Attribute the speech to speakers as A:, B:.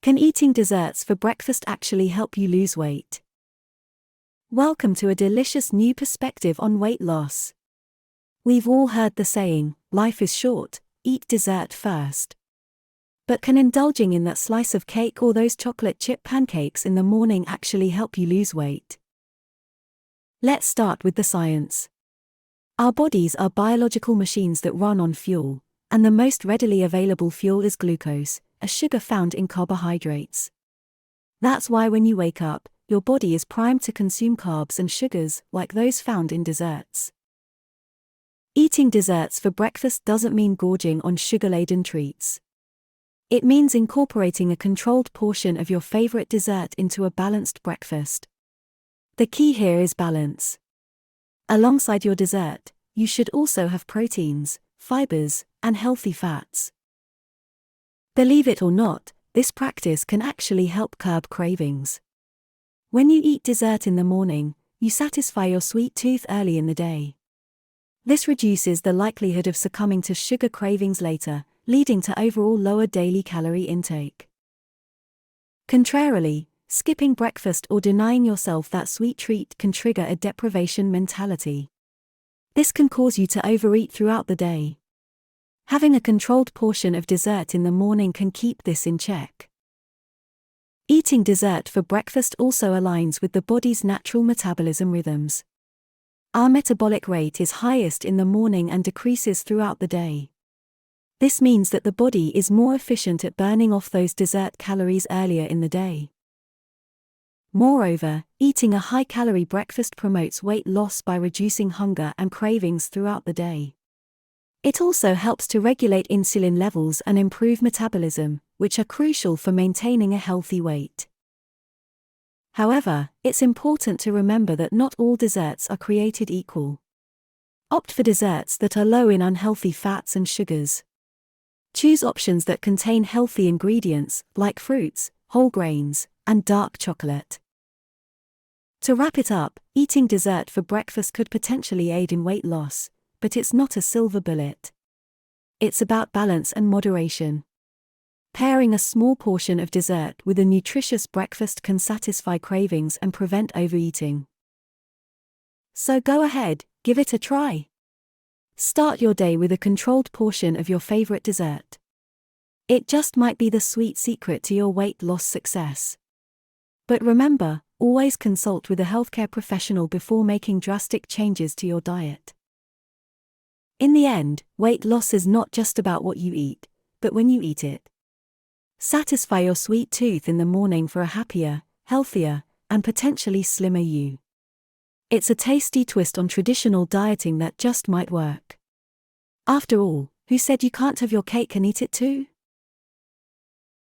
A: Can eating desserts for breakfast actually help you lose weight? Welcome to a delicious new perspective on weight loss. We've all heard the saying, life is short, eat dessert first. But can indulging in that slice of cake or those chocolate chip pancakes in the morning actually help you lose weight? Let's start with the science. Our bodies are biological machines that run on fuel, and the most readily available fuel is glucose, a sugar found in carbohydrates. That's why when you wake up, your body is primed to consume carbs and sugars, like those found in desserts. Eating desserts for breakfast doesn't mean gorging on sugar-laden treats. It means incorporating a controlled portion of your favorite dessert into a balanced breakfast. The key here is balance. Alongside your dessert, you should also have proteins, fibers, and healthy fats. Believe it or not, this practice can actually help curb cravings. When you eat dessert in the morning, you satisfy your sweet tooth early in the day. This reduces the likelihood of succumbing to sugar cravings later, leading to overall lower daily calorie intake. Contrarily, skipping breakfast or denying yourself that sweet treat can trigger a deprivation mentality. This can cause you to overeat throughout the day. Having a controlled portion of dessert in the morning can keep this in check. Eating dessert for breakfast also aligns with the body's natural metabolism rhythms. Our metabolic rate is highest in the morning and decreases throughout the day. This means that the body is more efficient at burning off those dessert calories earlier in the day. Moreover, eating a high-calorie breakfast promotes weight loss by reducing hunger and cravings throughout the day. It also helps to regulate insulin levels and improve metabolism, which are crucial for maintaining a healthy weight. However, it's important to remember that not all desserts are created equal. Opt for desserts that are low in unhealthy fats and sugars. Choose options that contain healthy ingredients, like fruits, whole grains, and dark chocolate. To wrap it up, eating dessert for breakfast could potentially aid in weight loss, but it's not a silver bullet. It's about balance and moderation. Pairing a small portion of dessert with a nutritious breakfast can satisfy cravings and prevent overeating. So go ahead, give it a try. Start your day with a controlled portion of your favorite dessert. It just might be the sweet secret to your weight loss success. But remember, always consult with a healthcare professional before making drastic changes to your diet. In the end, weight loss is not just about what you eat, but when you eat it. Satisfy your sweet tooth in the morning for a happier, healthier, and potentially slimmer you. It's a tasty twist on traditional dieting that just might work. After all, who said you can't have your cake and eat it too?